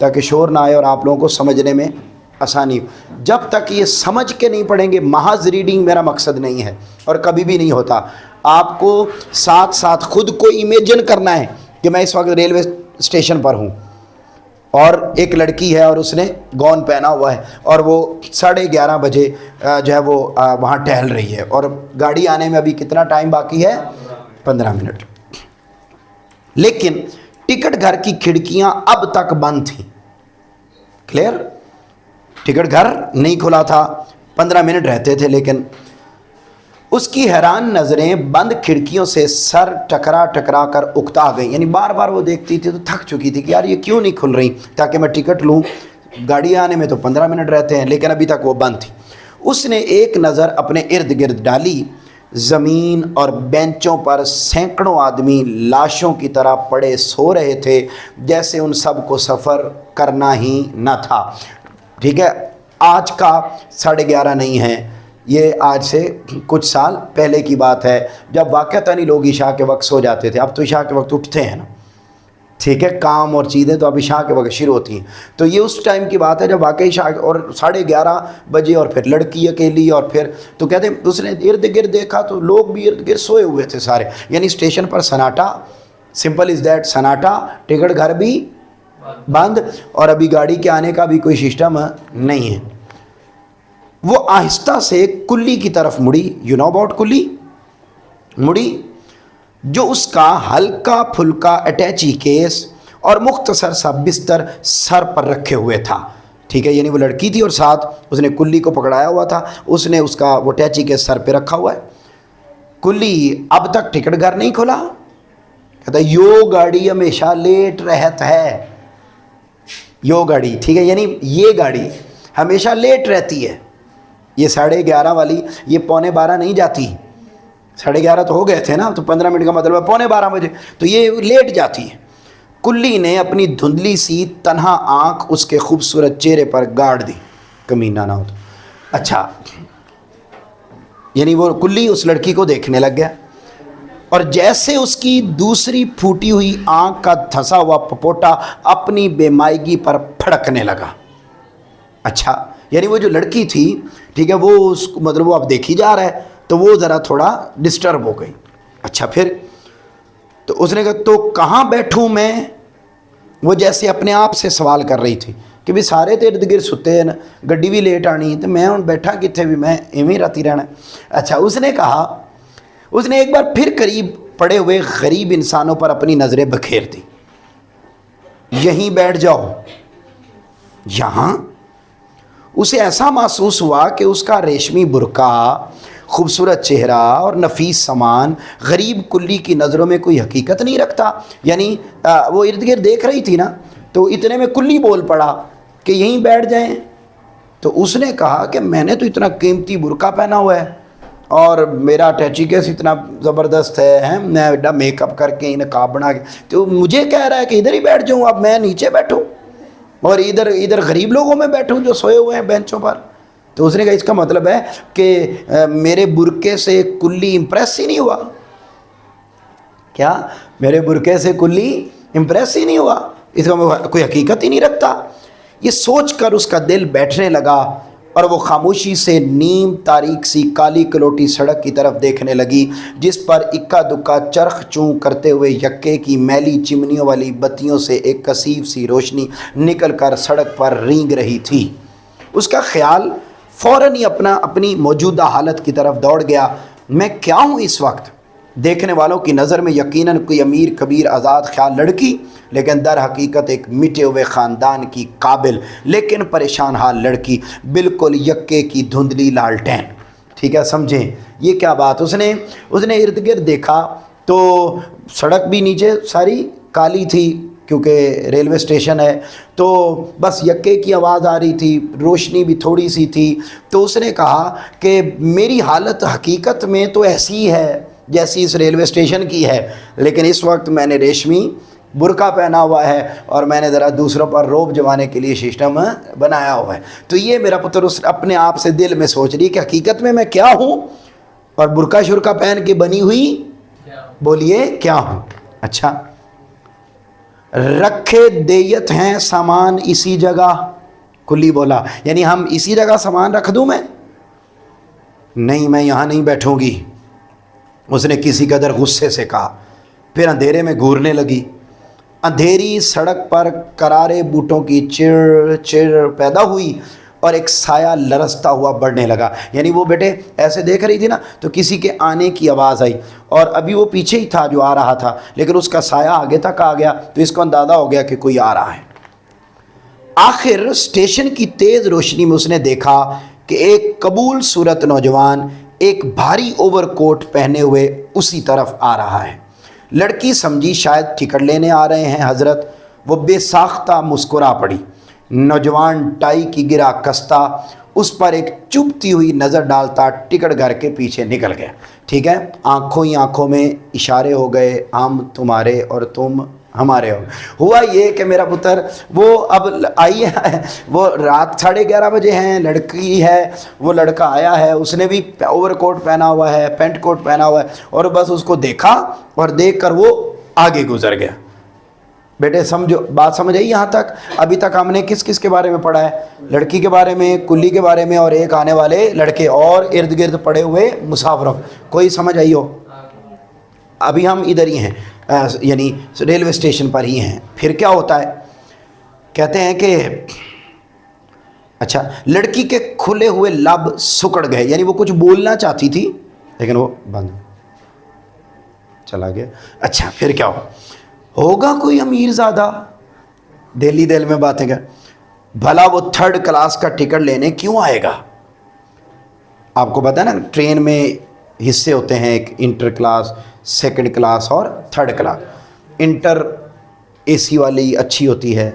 تاکہ شور نہ آئے اور آپ لوگوں کو سمجھنے میں آسانی ہو. جب تک یہ سمجھ کے نہیں پڑھیں گے، محض ریڈنگ میرا مقصد نہیں ہے اور کبھی بھی نہیں ہوتا. آپ کو ساتھ ساتھ خود کو امیجن کرنا ہے کہ میں اس وقت ریلوے اسٹیشن پر ہوں اور ایک لڑکی ہے اور اس نے گون پہنا ہوا ہے اور وہ 11:30 بجے جو ہے وہ وہاں ٹہل رہی ہے اور گاڑی آنے میں ابھی کتنا ٹائم باقی ہے؟ 15 منٹ. لیکن ٹکٹ گھر کی کھڑکیاں اب تک بند تھیں. کلیئر؟ ٹکٹ گھر نہیں کھلا تھا، 15 منٹ رہتے تھے. لیکن اس کی حیران نظریں بند کھڑکیوں سے سر ٹکرا ٹکرا کر اکتا گئیں. یعنی بار بار وہ دیکھتی تھی تو تھک چکی تھی کہ یار یہ کیوں نہیں کھل رہی تاکہ میں ٹکٹ لوں. گاڑی آنے میں تو 15 منٹ رہتے ہیں لیکن ابھی تک وہ بند تھی. اس نے ایک نظر اپنے ارد گرد ڈالی. زمین اور بینچوں پر سینکڑوں آدمی لاشوں کی طرح پڑے سو رہے تھے جیسے ان سب کو سفر کرنا ہی نہ تھا. ٹھیک ہے، آج کا 11:30 نہیں ہے، یہ آج سے کچھ سال پہلے کی بات ہے جب واقعتاً ہی لوگ عشاء کے وقت سو جاتے تھے. اب تو عشاء کے وقت اٹھتے ہیں نا، ٹھیک ہے، کام اور چیزیں تو اب عشاء کے وقت شروع ہوتی ہیں. تو یہ اس ٹائم کی بات ہے جب واقعی عشاء اور 11:30 بجے اور پھر لڑکی اکیلی اور پھر تو کہتے ہیں اس نے ارد گرد دیکھا تو لوگ بھی ارد گرد سوئے ہوئے تھے سارے. یعنی اسٹیشن پر سناٹا، سمپل از دیٹ، سناٹا. ٹکٹ گھر بھی بند اور ابھی گاڑی کے آنے کا بھی کوئی سسٹم نہیں ہے. وہ آہستہ سے کلی کی طرف مڑی. یو نو اباؤٹ کلی؟ مڑی جو اس کا ہلکا پھلکا اٹیچی کیس اور مختصر سا بستر سر پر رکھے ہوئے تھا. ٹھیک ہے، یعنی وہ لڑکی تھی اور ساتھ اس نے کلی کو پکڑایا ہوا تھا. اس نے اس کا وہ اٹیچی کیس سر پہ رکھا ہوا ہے. کلی اب تک ٹکٹ گھر نہیں کھلا. کہتا ہے یو گاڑی ہمیشہ لیٹ رہت ہے. یو گاڑی، ٹھیک ہے، یعنی یہ گاڑی ہمیشہ لیٹ رہتی ہے. یہ 11:30 والی یہ 11:45 نہیں جاتی. 11:30 تو ہو گئے تھے نا، تو 15 منٹ کا مطلب ہے 11:45 بجے، تو یہ لیٹ جاتی ہے. کلی نے اپنی دھندلی سی تنہا آنکھ اس کے خوبصورت چہرے پر گاڑ دی. کمینہ نہ ہو تو اچھا. یعنی وہ کلی اس لڑکی کو دیکھنے لگ گیا اور جیسے اس کی دوسری پھوٹی ہوئی آنکھ کا دھنسا ہوا پپوٹا اپنی بے مائگی پر پھڑکنے لگا. اچھا، یعنی وہ جو لڑکی تھی، ٹھیک ہے، وہ اس مطلب وہ اب دیکھی جا رہا ہے تو وہ ذرا تھوڑا ڈسٹرب ہو گئی. اچھا، پھر تو اس نے کہا تو کہاں بیٹھوں میں؟ وہ جیسے اپنے آپ سے سوال کر رہی تھی کہ بھی سارے تو ارد گرد ستے ہیں، گڈی بھی لیٹ آنی تو میں ہوں بیٹھا کتنے بھی میں ایویں راتی رہنا. اچھا، اس نے کہا، اس نے ایک بار پھر قریب پڑے ہوئے غریب انسانوں پر اپنی نظریں بکھیر دی. یہیں بیٹھ جاؤ. یہاں اسے ایسا محسوس ہوا کہ اس کا ریشمی برقع، خوبصورت چہرہ اور نفیس سامان غریب کلی کی نظروں میں کوئی حقیقت نہیں رکھتا. یعنی وہ ارد گرد دیکھ رہی تھی نا، تو اتنے میں کلی بول پڑا کہ یہیں بیٹھ جائیں. تو اس نے کہا کہ میں نے تو اتنا قیمتی برقع پہنا ہوا ہے اور میرا اٹیچی کیس اتنا زبردست ہے، میں ایڈا میک اپ کر کے نقاب بنا کے، تو مجھے کہہ رہا ہے کہ ادھر ہی بیٹھ جاؤں، اب میں نیچے بیٹھوں اور ادھر غریب لوگوں میں بیٹھوں جو سوئے ہوئے ہیں بینچوں پر. تو اس نے کہا اس کا مطلب ہے کہ میرے برقعے سے کلی امپریس ہی نہیں ہوا. کیا میرے برقعے سے کلی امپریس ہی نہیں ہوا؟ اس کا کوئی حقیقت ہی نہیں رکھتا. یہ سوچ کر اس کا دل بیٹھنے لگا اور وہ خاموشی سے نیم تاریک سی کالی کلوٹی سڑک کی طرف دیکھنے لگی جس پر اکا دکا چرخ چوں کرتے ہوئے یکے کی میلی چمنیوں والی بتیوں سے ایک کثیف سی روشنی نکل کر سڑک پر رینگ رہی تھی. اس کا خیال فوراً ہی اپنی موجودہ حالت کی طرف دوڑ گیا. میں کیا ہوں اس وقت؟ دیکھنے والوں کی نظر میں یقیناً کوئی امیر کبیر آزاد خیال لڑکی، لیکن در حقیقت ایک مٹے ہوئے خاندان کی قابل لیکن پریشان حال لڑکی، بالکل یکے کی دھندلی لالٹین. ٹھیک ہے، سمجھیں یہ کیا بات. اس نے ارد گرد دیکھا تو سڑک بھی نیچے ساری کالی تھی کیونکہ ریلوے اسٹیشن ہے، تو بس یکے کی آواز آ رہی تھی، روشنی بھی تھوڑی سی تھی. تو اس نے کہا کہ میری حالت حقیقت میں تو ایسی ہے جیسی اس ریلوے اسٹیشن کی ہے، لیکن اس وقت میں نے ریشمی برقع پہنا ہوا ہے اور میں نے ذرا دوسروں پر روب جمانے کے لیے سسٹم بنایا ہوا ہے. تو یہ میرا پتر اس اپنے آپ سے دل میں سوچ رہی کہ حقیقت میں کیا ہوں اور برقع شرقہ پہن کے بنی ہوئی بولیے کیا ہوں. اچھا، رکھے دیت ہیں سامان اسی جگہ. کلی بولا یعنی ہم اسی جگہ سامان رکھ دوں میں؟ نہیں میں یہاں نہیں بیٹھوں گی. اس نے کسی قدر غصے سے کہا. پھر اندھیرے میں گھورنے لگی. اندھیری سڑک پر کرارے بوٹوں کی چڑ چڑ پیدا ہوئی اور ایک سایہ لرزتا ہوا بڑھنے لگا. یعنی وہ بیٹے ایسے دیکھ رہی تھی نا تو کسی کے آنے کی آواز آئی اور ابھی وہ پیچھے ہی تھا جو آ رہا تھا, لیکن اس کا سایہ آگے تک آ گیا تو اس کو اندازہ ہو گیا کہ کوئی آ رہا ہے. آخر اسٹیشن کی تیز روشنی میں اس نے دیکھا کہ ایک قبول صورت نوجوان ایک بھاری اوور کوٹ پہنے ہوئے اسی طرف آ رہا ہے. لڑکی سمجھی شاید ٹکٹ لینے آ رہے ہیں حضرت. وہ بے ساختہ مسکرا پڑی. نوجوان ٹائی کی گرا کستا اس پر ایک چبھتی ہوئی نظر ڈالتا ٹکٹ گھر کے پیچھے نکل گیا. ٹھیک ہے, آنکھوں ہی آنکھوں میں اشارے ہو گئے, ہم تمہارے اور تم ہمارے ہو. ہوا یہ کہ میرا پتر وہ اب آئی ہے, وہ رات 11:30 بجے ہیں, لڑکی ہے, وہ لڑکا آیا ہے, اس نے بھی اوور کوٹ پہنا ہوا ہے, پینٹ کوٹ پہنا ہوا ہے, اور بس اس کو دیکھا اور دیکھ کر وہ آگے گزر گیا. بیٹے سمجھو, بات سمجھ آئی یہاں تک؟ ابھی تک ہم نے کس کس کے بارے میں پڑھا ہے؟ لڑکی کے بارے میں, کلی کے بارے میں, اور ایک آنے والے لڑکے, اور ارد گرد پڑے ہوئے مسافروں. کوئی سمجھ آئی ہو؟ ابھی ہم ادھر ہی ہیں, یعنی ریلوے اسٹیشن پر ہی ہیں. پھر کیا ہوتا ہے, کہتے ہیں کہ اچھا لڑکی کے کھلے ہوئے لب سکڑ گئے, یعنی وہ کچھ بولنا چاہتی تھی لیکن وہ بند چلا گیا. اچھا پھر کیا ہوگا کوئی امیر زادہ دہلی دل میں باتیں کر, بھلا وہ 3rd کلاس کا ٹکٹ لینے کیوں آئے گا؟ آپ کو پتا ہے نا ٹرین میں حصے ہوتے ہیں, ایک انٹر کلاس, 2nd کلاس اور 3rd کلاس. انٹر اے سی والی اچھی ہوتی ہے,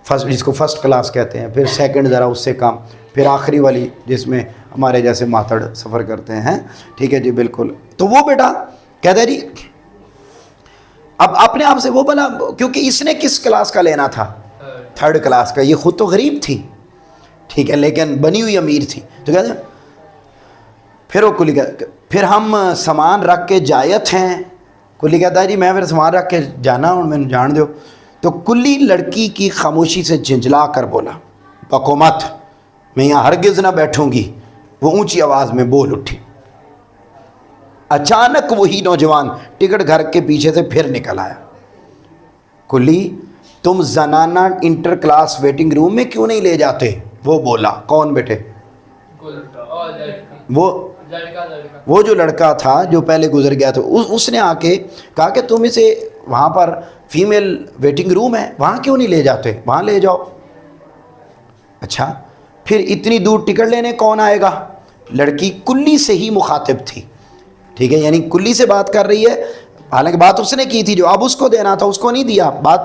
فرسٹ جس کو 1st کلاس کہتے ہیں, پھر 2nd ذرا اس سے کم, پھر آخری والی جس میں ہمارے جیسے ماتڑ سفر کرتے ہیں. ٹھیک ہے جی بالکل. تو وہ بیٹا کہتا ہے جی اب اپنے آپ سے وہ بلا, کیونکہ اس نے کس کلاس کا لینا تھا؟ 3rd کلاس کا. یہ خود تو غریب تھی, ٹھیک ہے, لیکن بنی ہوئی امیر تھی. تو کہتے ہیں پھر وہ کلی کہتا, پھر ہم سامان رکھ کے جایت ہیں. کلی کہتا ہے جی میں پھر سامان رکھ کے جانا ہوں, میں جان دو. تو کلی لڑکی کی خاموشی سے جھنجھلا کر بولا, بکو مت, میں یہاں ہرگز نہ بیٹھوں گی. وہ اونچی آواز میں بول اٹھی. اچانک وہی نوجوان ٹکٹ گھر کے پیچھے سے پھر نکل آیا. کلی تم زنانہ انٹر کلاس ویٹنگ روم میں کیوں نہیں لے جاتے؟ وہ بولا. کون بیٹے؟ وہ جو لڑکا تھا جو پہلے گزر گیا تھا, اس نے آ کے کہا کہ تم اسے وہاں پر فیمیل ویٹنگ روم ہے, وہاں کیوں نہیں لے جاتے؟ وہاں لے جاؤ. اچھا پھر اتنی دور ٹکٹ لینے کون آئے گا؟ لڑکی کلی سے ہی مخاطب تھی. ٹھیک ہے, یعنی کلی سے بات کر رہی ہے, حالانکہ بات اس نے کی تھی, جو اب اس کو دینا تھا اس کو نہیں دیا, بات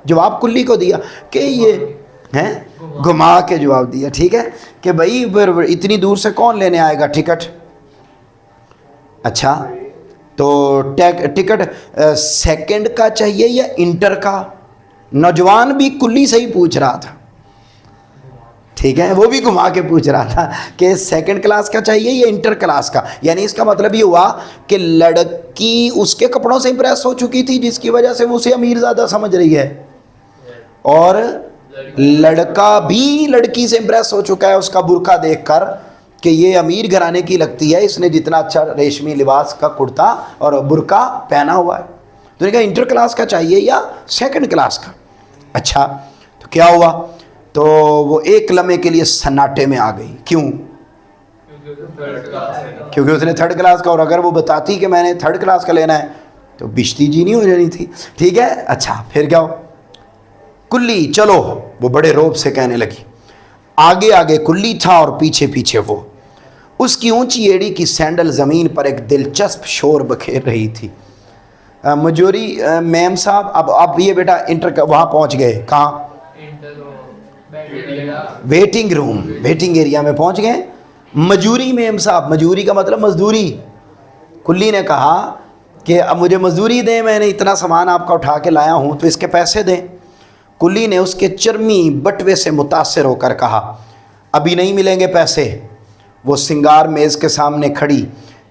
جواب کلی کو دیا کہ یہ ہیں, گھما کے جواب دیا. ٹھیک ہے کہ بھائی اتنی دور سے کون لینے آئے گا ٹکٹ؟ اچھا تو ٹکٹ 2nd کا چاہیے یا انٹر کا؟ نوجوان بھی کلی سے ہی پوچھ رہا تھا. ٹھیک ہے, وہ بھی گھما کے پوچھ رہا تھا کہ 2nd کلاس کا چاہیے یا انٹر کلاس کا. یعنی اس کا مطلب یہ ہوا کہ لڑکی اس کے کپڑوں سے امپریس ہو چکی تھی جس کی وجہ سے وہ اسے امیر زیادہ سمجھ رہی ہے, اور لڑکا بھی لڑکی سے امپریس ہو چکا ہے اس کا برقع دیکھ کر کہ یہ امیر گھرانے کی لگتی ہے, اس نے جتنا اچھا ریشمی لباس کا کرتا اور برقع پہنا ہوا ہے. تو نے کہا انٹر کلاس کا چاہیے یا 2nd کلاس کا؟ اچھا تو کیا ہوا؟ تو وہ ایک لمحے کے لیے سناٹے میں آ گئی. کیوں؟ کیونکہ اس نے 3rd کلاس کا, اور اگر وہ بتاتی کہ میں نے 3rd کلاس کا لینا ہے تو بشتی جی نہیں ہو جانی تھی. ٹھیک ہے, اچھا پھر کیا ہو؟ کلی چلو, وہ بڑے روب سے کہنے لگی. آگے آگے کلی تھا اور پیچھے پیچھے وہ. اس کی اونچی ایڑی کی سینڈل زمین پر ایک دلچسپ شور بکھیر رہی تھی. مجوری میم صاحب اب یہ بیٹا انٹر وہاں پہنچ گئے. کہاں؟ ویٹنگ روم, ویٹنگ ایریا میں پہنچ گئے. مجوری میم صاحب, مجوری کا مطلب مزدوری. کلی نے کہا کہ اب مجھے مزدوری دیں, میں نے اتنا سامان آپ کا اٹھا کے لایا ہوں تو اس کے پیسے دیں. کلی نے اس کے چرمی بٹوے سے متاثر ہو کر کہا, ابھی نہیں ملیں گے پیسے. وہ سنگار میز کے سامنے کھڑی